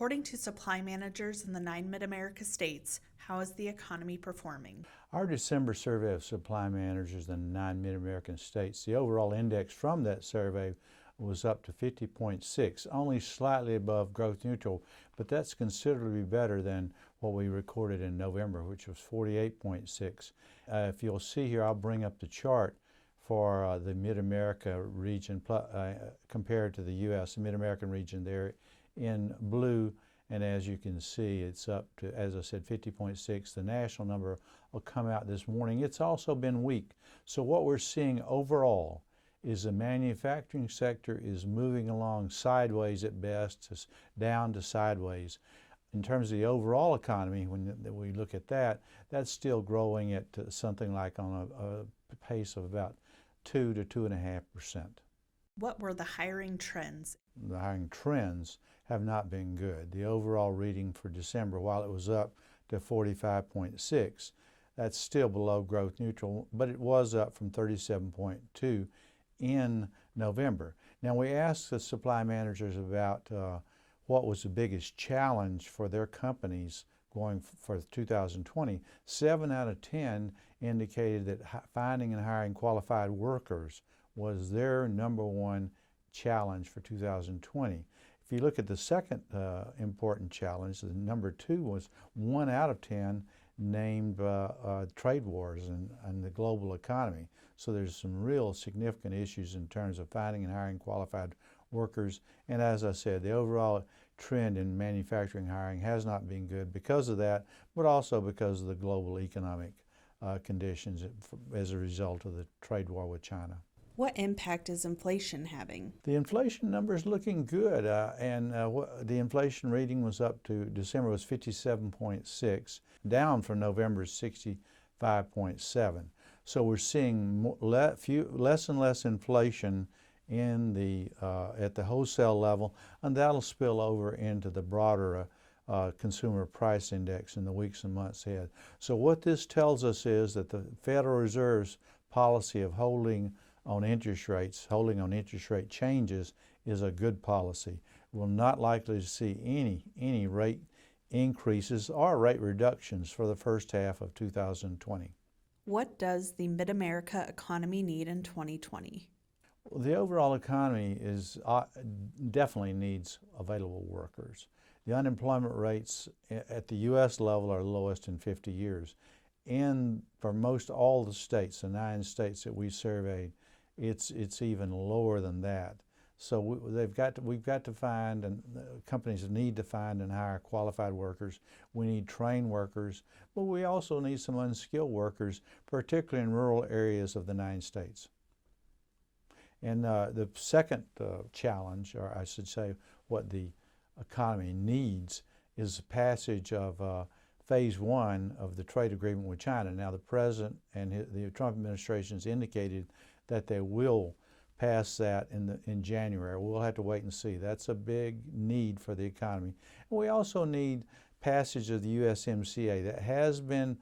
According to supply managers in the 9 Mid-America states, how is the economy performing? Our December survey of supply managers in the 9 Mid-American states, the overall index from that survey was up to 50.6, only slightly above growth neutral, but that's considerably better than what we recorded in November, which was 48.6. If you'll see here, I'll bring up the chart for the Mid-America region compared to the U.S. The Mid-American region there in blue, and as you can see, it's up to, as I said, 50.6. The national number will come out this morning. It's also been weak. So what we're seeing overall is the manufacturing sector is moving along sideways at best, down to sideways. In terms of the overall economy, when we look at that, that's still growing at something like on a pace of about 2 to 2.5%. What were the hiring trends? The hiring trends have not been good. The overall reading for December, while it was up to 45.6, that's still below growth neutral, but it was up from 37.2 in November. Now, we asked the supply managers about what was the biggest challenge for their companies going for 2020. 7 out of 10 indicated that finding and hiring qualified workers was their number one challenge for 2020. If you look at the second important challenge, the number 2 was 1 out of 10 named trade wars and the global economy. So there's some real significant issues in terms of finding and hiring qualified workers. And as I said, the overall trend in manufacturing hiring has not been good because of that, but also because of the global economic conditions as a result of the trade war with China. What impact is inflation having? The inflation number is looking good, the inflation reading was up to December was 57.6, down from November's 65.7. So we're seeing less and less inflation in at the wholesale level, and that'll spill over into the broader consumer price index in the weeks and months ahead. So what this tells us is that the Federal Reserve's policy of holding on interest rate changes is a good policy. We're not likely to see any rate increases or rate reductions for the first half of 2020. What does the Mid-America economy need in 2020? Well, the overall economy definitely needs available workers. The unemployment rates at the U.S. level are the lowest in 50 years. And for most all the states, the 9 states that we surveyed, it's even lower than that. So we've got to find, and companies need to find and hire qualified workers. We need trained workers, but we also need some unskilled workers, particularly in rural areas of the 9 states. And the second challenge, or I should say what the economy needs, is the passage of Phase 1 of the trade agreement with China. Now, the President and the Trump administration has indicated that they will pass that in January. We'll have to wait and see. That's a big need for the economy. And we also need passage of the USMCA that has been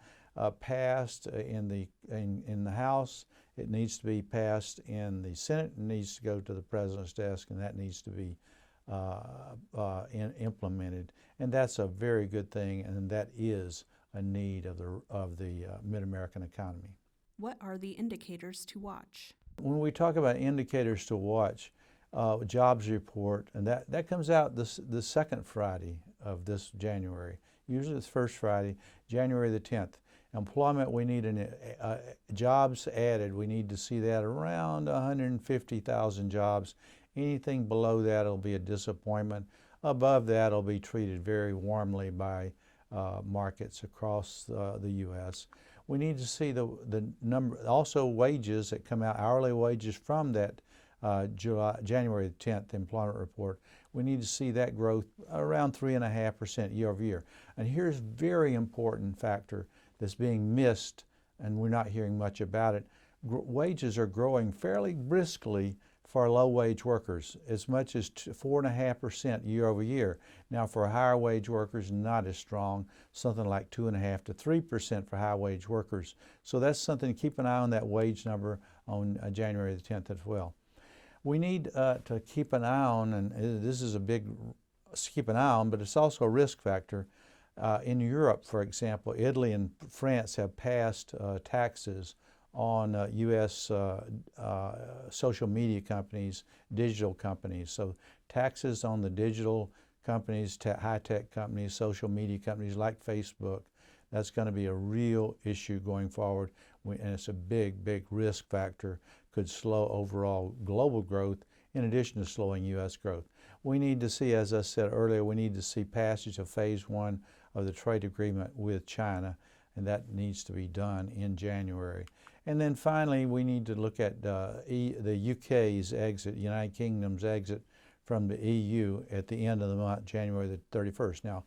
passed in the House. It needs to be passed in the Senate. It needs to go to the President's desk, and that needs to be implemented. And that's a very good thing, and that is a need of the Mid-American economy. What are the indicators to watch? When we talk about indicators to watch, jobs report, and that comes out the second Friday of this January. Usually it's first Friday, January the 10th. Employment, we need jobs added. We need to see that around 150,000 jobs. Anything below that will be a disappointment. Above that will be treated very warmly by markets across the U.S. We need to see the number, also wages that come out, hourly wages from that January 10th employment report. We need to see that growth around 3.5% year over year. And here's a very important factor that's being missed, and we're not hearing much about it. Wages are growing fairly briskly for low-wage workers, as much as 4.5% year over year. Now, for higher wage workers, not as strong, something like 2.5% to 3% for high-wage workers. So that's something to keep an eye on, that wage number on January the 10th as well. We need to keep an eye on, and this is a big keep an eye on, but it's also a risk factor. In Europe, for example, Italy and France have passed taxes on U.S. Social media companies, digital companies. So taxes on the digital companies, high-tech companies, social media companies like Facebook, that's going to be a real issue going forward, and it's a big, big risk factor. Could slow overall global growth in addition to slowing U.S. growth. We need to see, as I said earlier, we need to see passage of phase 1 of the trade agreement with China, and that needs to be done in January. And then finally, we need to look at the UK's exit, United Kingdom's exit from the EU at the end of the month, January the 31st. Now,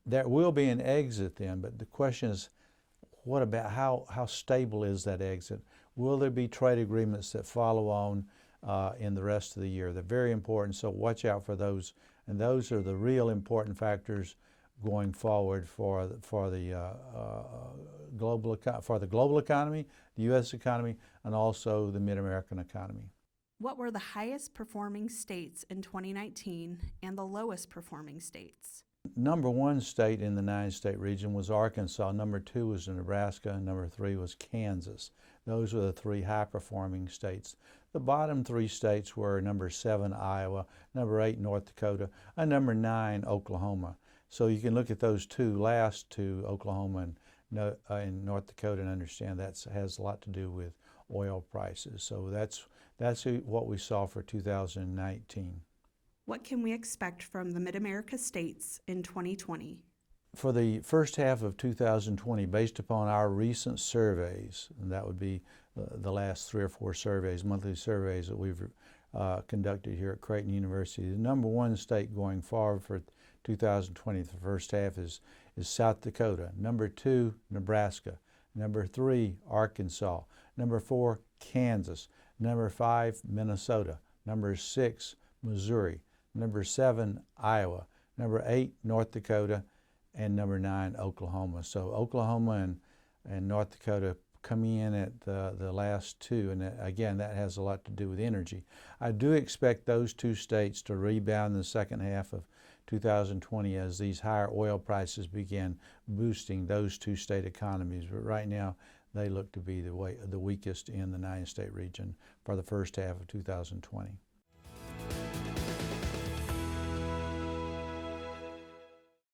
there will be an exit then, but the question is, what about how stable is that exit? Will there be trade agreements that follow on in the rest of the year? They're very important, so watch out for those. And those are the real important factors going forward for the global economy, the U.S. economy, and also the Mid-American economy. What were the highest performing states in 2019 and the lowest performing states? Number 1 state in the 9-state region was Arkansas. Number 2 was Nebraska, and number 3 was Kansas. Those were the 3 high-performing states. The bottom 3 states were number 7, Iowa, number 8, North Dakota, and number 9, Oklahoma. So you can look at those last two, Oklahoma and North Dakota, and understand that has a lot to do with oil prices. So that's what we saw for 2019. What can we expect from the Mid-America states in 2020? For the first half of 2020, based upon our recent surveys, and that would be the last 3 or 4 surveys, monthly surveys that we've conducted here at Creighton University, the number 1 state going forward for 2020, the first half, is South Dakota. Number 2, Nebraska. Number 3, Arkansas. Number 4, Kansas. Number 5, Minnesota. Number 6, Missouri. Number 7, Iowa. Number 8, North Dakota. And number 9, Oklahoma. So Oklahoma and North Dakota come in at the last 2, and again, that has a lot to do with energy. I do expect those 2 states to rebound in the second half of 2020 as these higher oil prices begin boosting those 2 state economies. But right now, they look to be the weakest in the 9-state region for the first half of 2020.